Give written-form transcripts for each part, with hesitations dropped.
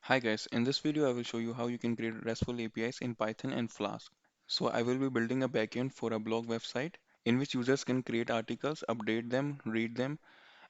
Hi guys, in this video I will show you how you can create RESTful APIs in Python and Flask. So I will be building a backend for a blog website in which users can create articles, update them, read them,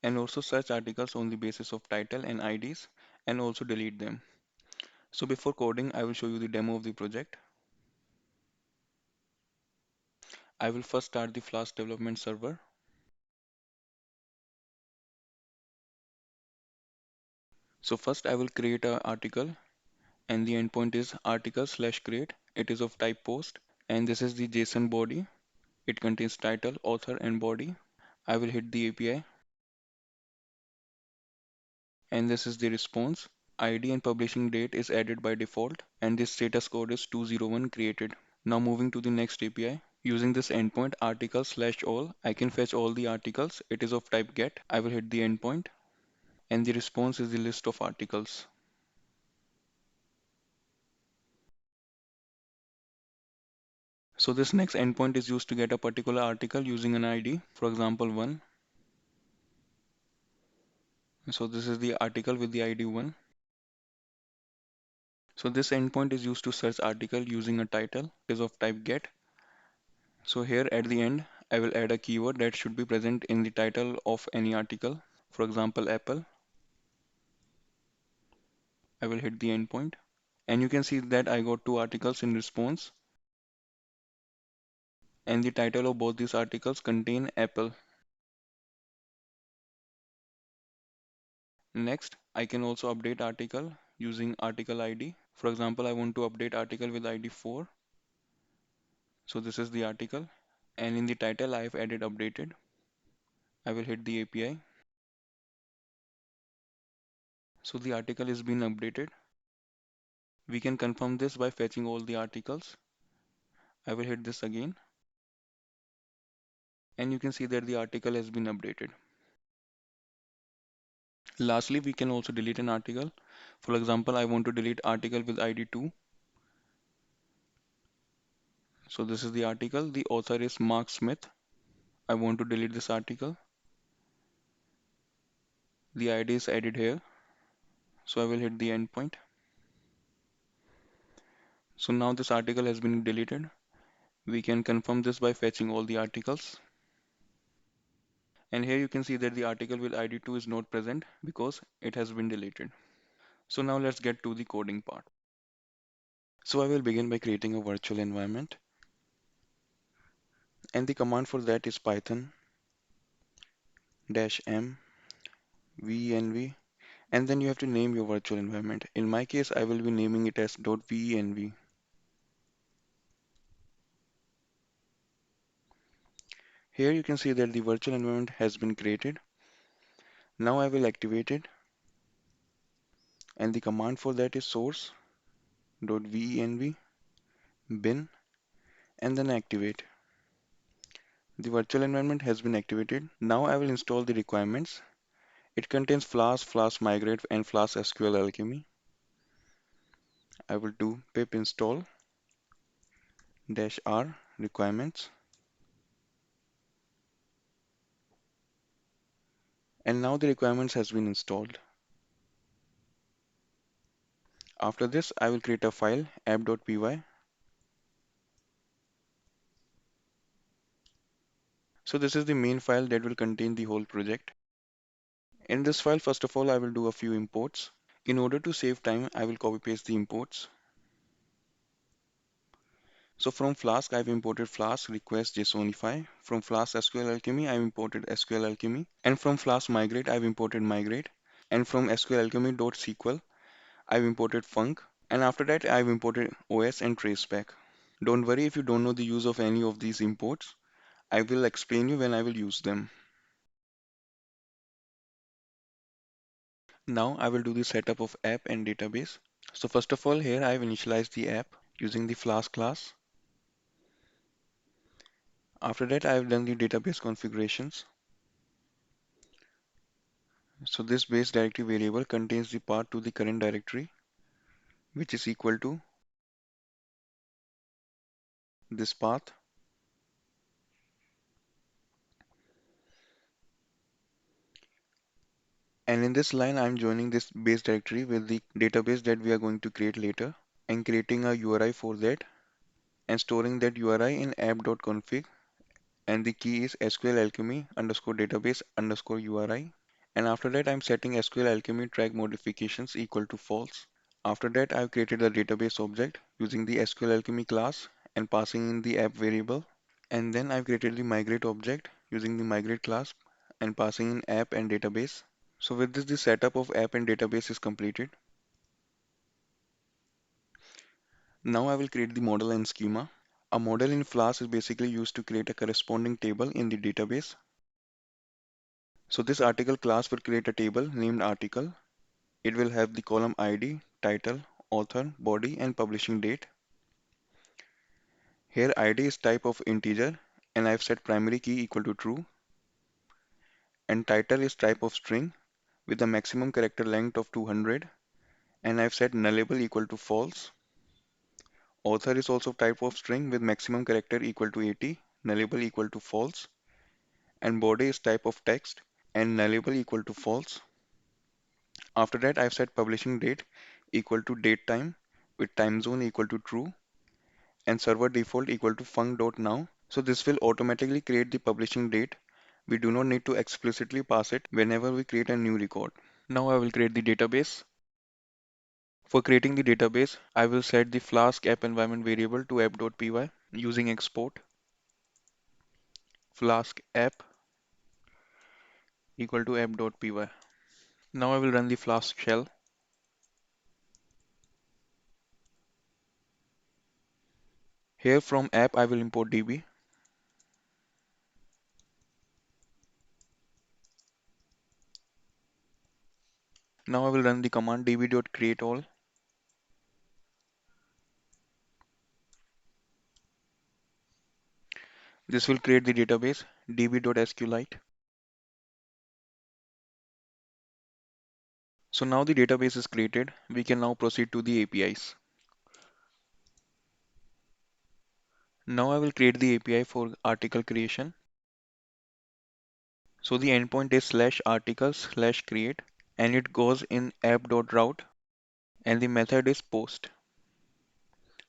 and also search articles on the basis of title and IDs, and also delete them. So before coding, I will show you the demo of the project. I will first start the Flask development server. So first I will create an article and the endpoint is article/create. It is of type post and this is the JSON body. It contains title, author and body. I will hit the API and this is the response. ID and publishing date is added by default and this status code is 201 created. Now moving to the next API. Using this endpoint article/all, I can fetch all the articles. It is of type get. I will hit the endpoint and the response is the list of articles. So this next endpoint is used to get a particular article using an ID, for example 1. So this is the article with the ID 1. So this endpoint is used to search article using a title. It is of type get. So here at the end, I will add a keyword that should be present in the title of any article. For example, Apple. I will hit the endpoint. And you can see that I got two articles in response. And the title of both these articles contain Apple. Next, I can also update article using article ID. For example, I want to update article with ID 4. So this is the article. And in the title, I have added updated. I will hit the API. So the article is being updated. We can confirm this by fetching all the articles. I will hit this again. And you can see that the article has been updated. Lastly, we can also delete an article. For example, I want to delete article with ID 2. So this is the article. The author is Mark Smith. I want to delete this article. The ID is added here. So I will hit the endpoint. So now this article has been deleted. We can confirm this by fetching all the articles. And here you can see that the article with ID 2 is not present because it has been deleted. So now let's get to the coding part. So I will begin by creating a virtual environment. And the command for that is python -m venv, and then you have to name your virtual environment. In my case, I will be naming it as .venv. Here you can see that the virtual environment has been created. Now I will activate it, and the command for that is source.venv bin and then activate. The virtual environment has been activated. Now I will install the requirements. It contains Flask, Flask Migrate, and Flask sqlalchemy. I will do pip install -r requirements. And now the requirements has been installed. After this, I will create a file app.py. So this is the main file that will contain the whole project. In this file, first of all, I will do a few imports. In order to save time, I will copy paste the imports. So from Flask, I've imported Flask request JSONify. From Flask sqlalchemy, I've imported sqlalchemy. And from Flask migrate, I've imported migrate. And from sqlalchemy.sql, I've imported func. And after that, I've imported OS and traceback. Don't worry if you don't know the use of any of these imports. I will explain you when I will use them. Now I will do the setup of app and database. So first of all, here I have initialized the app using the Flask class. After that, I have done the database configurations. So this base directory variable contains the path to the current directory, which is equal to this path. And in this line, I'm joining this base directory with the database that we are going to create later and creating a URI for that and storing that URI in app.config, and the key is sqlalchemy underscore database underscore URI. And after that, I'm setting sqlalchemy track modifications equal to false. After that, I've created a database object using the sqlalchemy class and passing in the app variable. And then I've created the migrate object using the migrate class and passing in app and database. So with this, the setup of app and database is completed. Now I will create the model and schema. A model in Flask is basically used to create a corresponding table in the database. So this article class will create a table named article. It will have the column ID, title, author, body, and publishing date. Here ID is type of integer and I've set primary key equal to true, and title is type of string with a maximum character length of 200, and I've set nullable equal to false. Author is also type of string with maximum character equal to 80, nullable equal to false, and body is type of text and nullable equal to false. After that, I've set publishing date equal to date time with time zone equal to true and server default equal to func.now. So this will automatically create the publishing date. We do not need to explicitly pass it whenever we create a new record. Now I will create the database. For creating the database, I will set the Flask app environment variable to app.py using export Flask app equal to app.py. Now I will run the Flask shell. Here from app I will import db. Now I will run the command db.createAll. This will create the database db.sqlite. So now the database is created. We can now proceed to the APIs. Now I will create the API for article creation. So the endpoint is /article/create and it goes in app.route and the method is post.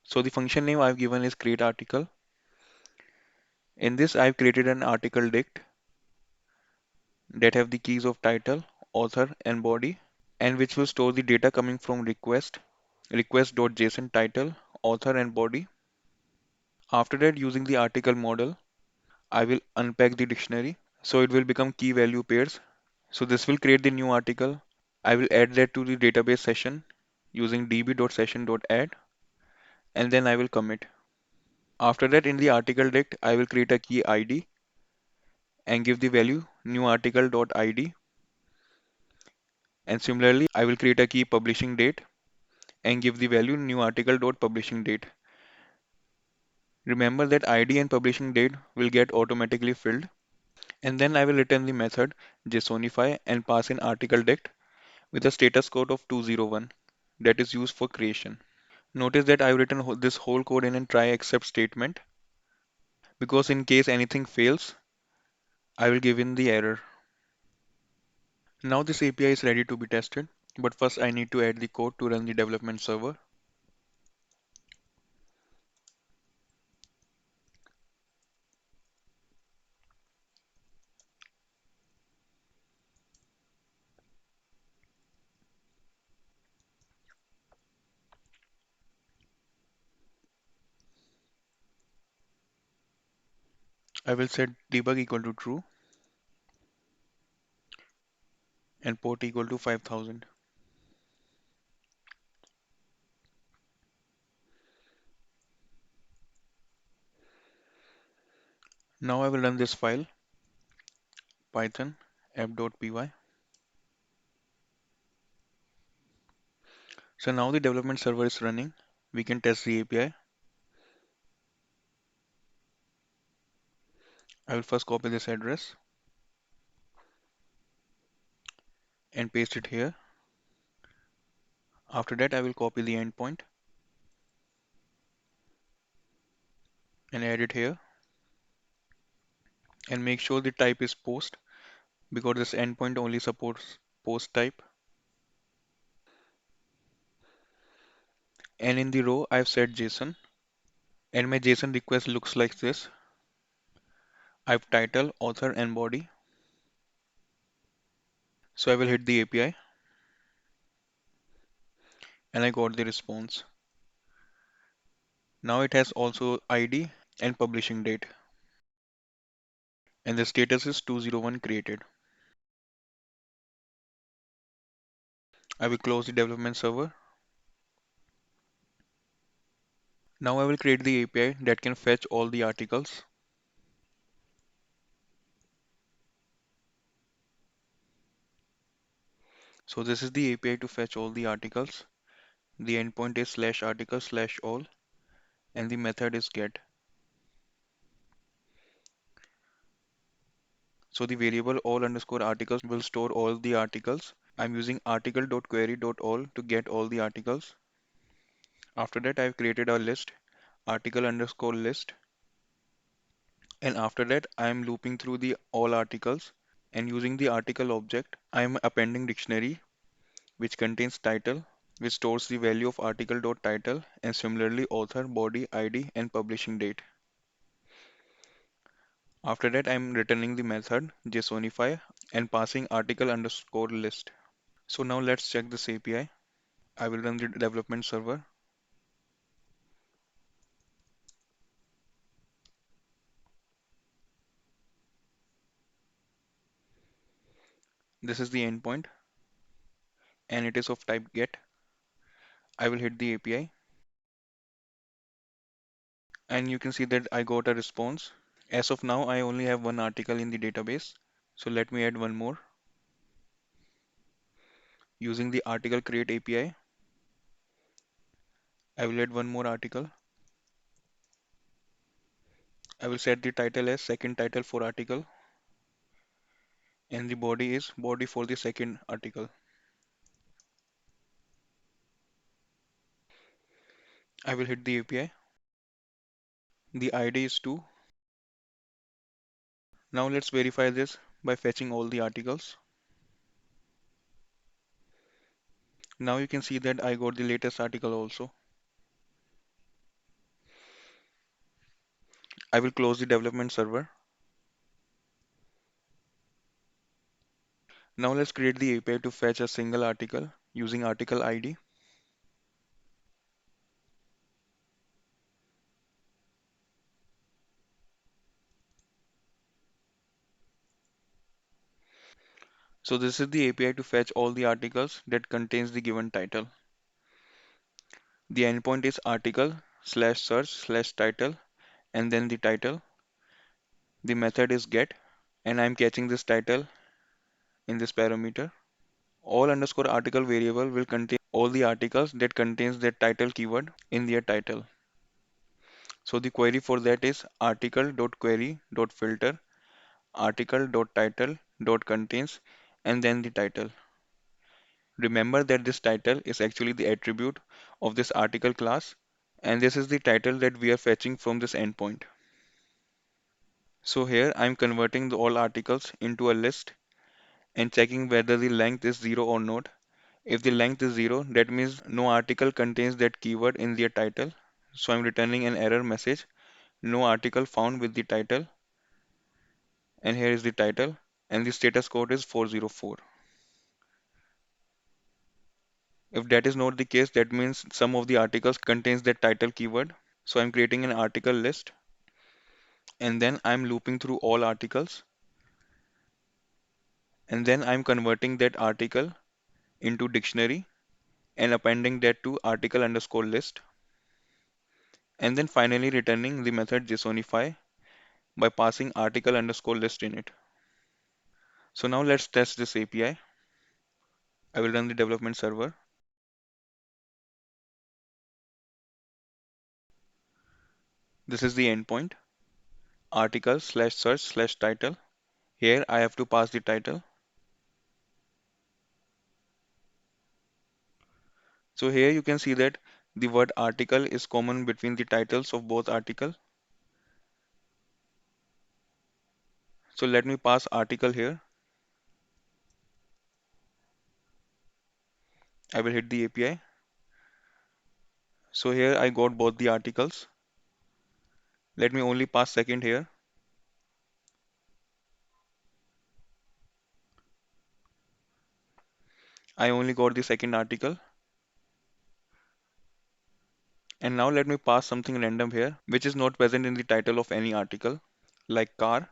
So the function name I've given is create article. In this I've created an article dict that have the keys of title, author and body, and which will store the data coming from request.json title, author and body. After that, using the article model, I will unpack the dictionary. So it will become key value pairs. So this will create the new article. I will add that to the database session using db.session.add, and then I will commit. After that, in the article dict, I will create a key ID and give the value new article.id. And similarly, I will create a key publishing date and give the value new article.publishing date. Remember that ID and publishing date will get automatically filled. And then I will return the method jsonify and pass in article dict with a status code of 201 that is used for creation. Notice that I've written this whole code in a try except statement because in case anything fails, I will give in the error. Now this API is ready to be tested, but first I need to add the code to run the development server. I will set debug equal to true and port equal to 5000. Now I will run this file python app.py. So now the development server is running. We can test the API. I will first copy this address and paste it here. After that, I will copy the endpoint and add it here and make sure the type is post because this endpoint only supports post type, and in the row I've set JSON, and my JSON request looks like this. I've title, author, and body. So I will hit the API, and I got the response. Now it has also ID and publishing date, and the status is 201 created. I will close the development server. Now I will create the API that can fetch all the articles. So this is the API to fetch all the articles. The endpoint is /article/all, and the method is get. So the variable all underscore articles will store all the articles. I'm using article.query.all to get all the articles. After that, I've created a list, article underscore list. And after that, I'm looping through the all articles, and using the article object, I'm appending dictionary, which contains title, which stores the value of article.title, and similarly author, body, ID, and publishing date. After that, I'm returning the method jsonify and passing article underscore list. So now let's check this API. I will run the development server. This is the endpoint, and it is of type get. I will hit the API, and you can see that I got a response. As of now, I only have one article in the database. So let me add one more. Using the article create API, I will add one more article. I will set the title as second title for article, and the body is body for the second article. I will hit the API. The ID is 2. Now let's verify this by fetching all the articles. Now you can see that I got the latest article also. I will close the development server. Now let's create the API to fetch a single article using article ID. So this is the API to fetch all the articles that contains the given title. The endpoint is article/search/title and then the title. The method is get, and I'm catching this title in this parameter. All underscore article variable will contain all the articles that contains that title keyword in their title. So the query for that is article.query.filter article.title.contains and then the title. Remember that this title is actually the attribute of this article class, and this is the title that we are fetching from this endpoint. So here I'm converting all articles into a list and checking whether the length is 0 or not. If the length is 0, that means no article contains that keyword in their title. So I'm returning an error message, no article found with the title, and here is the title, and the status code is 404. If that is not the case, that means some of the articles contains that title keyword. So I'm creating an article list, and then I'm looping through all articles, and then I'm converting that article into dictionary and appending that to article underscore list, and then finally returning the method jsonify by passing article underscore list in it. So now let's test this API. I will run the development server. This is the endpoint, article/search/title. Here I have to pass the title. So here you can see that the word article is common between the titles of both article. So let me pass article here. I will hit the API. So here I got both the articles. Let me only pass second here. I only got the second article. And now let me pass something random here, which is not present in the title of any article, like car.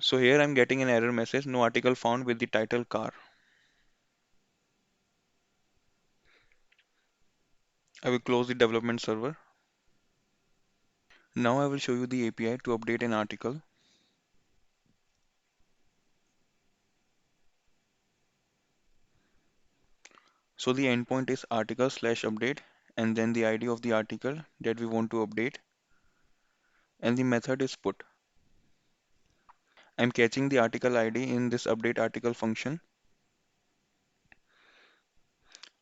So here I'm getting an error message, no article found with the title car. I will close the development server. Now I will show you the API to update an article. So the endpoint is article/update and then the ID of the article that we want to update, and the method is put. I'm catching the article ID in this update article function.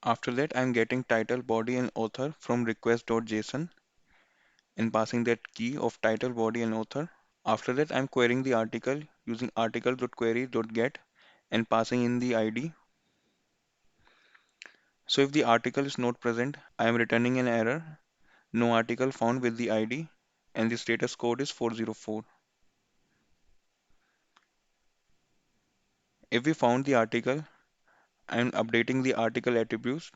After that, I'm getting title, body, and author from request.json and passing that key of title, body, and author. After that, I'm querying the article using article.query.get and passing in the ID. So if the article is not present, I am returning an error, no article found with the ID, and the status code is 404. If we found the article, I'm updating the article attributes.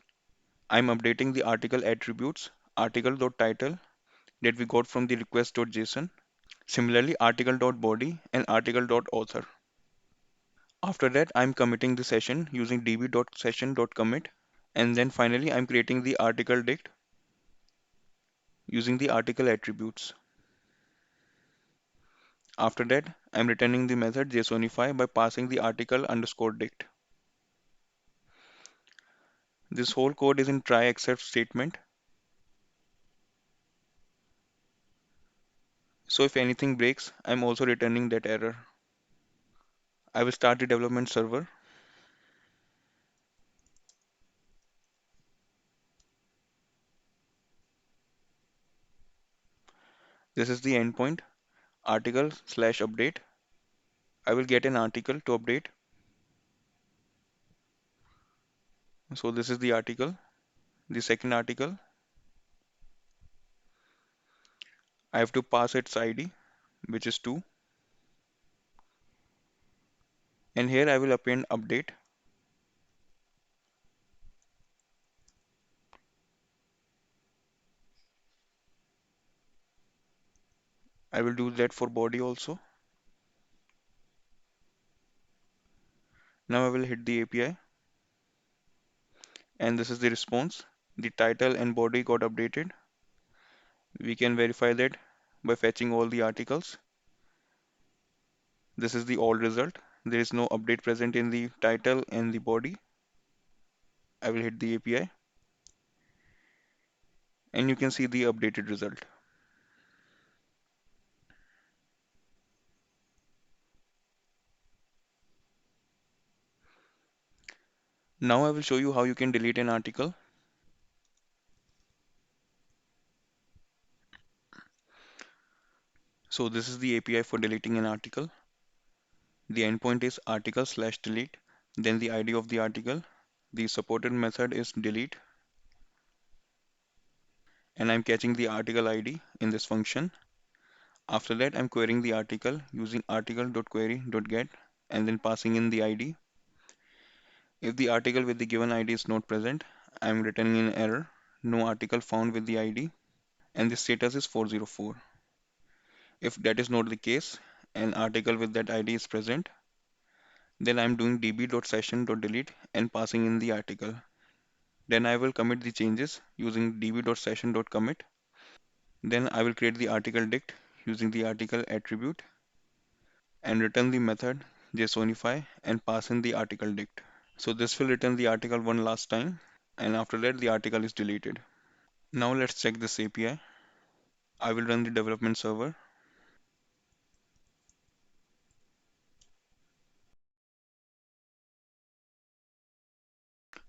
I'm updating the article attributes, article.title that we got from the request.json. Similarly, article.body and article.author. After that, I'm committing the session using db.session.commit. And then finally, I'm creating the article dict using the article attributes. After that, I'm returning the method jsonify by passing the article underscore dict. This whole code is in try except statement. So if anything breaks, I'm also returning that error. I will start the development server. This is the endpoint, article/update. I will get an article to update. So this is the article, the second article. I have to pass its ID, which is 2. And here I will append update. I will do that for body also. Now I will hit the API. And this is the response. The title and body got updated. We can verify that by fetching all the articles. This is the old result. There is no update present in the title and the body. I will hit the API and you can see the updated result. Now I will show you how you can delete an article. So this is the API for deleting an article. The endpoint is article/delete, then the ID of the article. The supported method is delete, and I'm catching the article ID in this function. After that, I'm querying the article using article.query.get and then passing in the ID. If the article with the given ID is not present, I'm returning an error, no article found with the ID, and the status is 404. If that is not the case, an article with that ID is present, then I'm doing db.session.delete and passing in the article. Then I will commit the changes using db.session.commit. Then I will create the article dict using the article attribute and return the method jsonify and pass in the article dict. So this will return the article one last time, and after that the article is deleted. Now let's check this API. I will run the development server.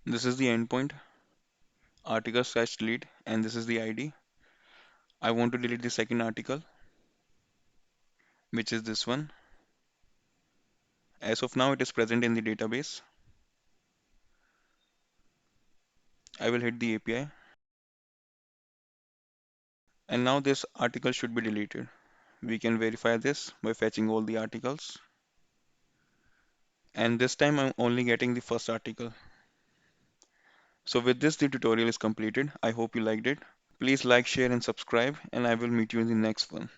This is the endpoint, article/delete, and this is the ID. I want to delete the second article, which is this one, As of now, it is present in the database. I will hit the API. And now this article should be deleted. We can verify this by fetching all the articles. And this time I'm only getting the first article. So with this, the tutorial is completed. I hope you liked it. Please like, share and subscribe, and I will meet you in the next one.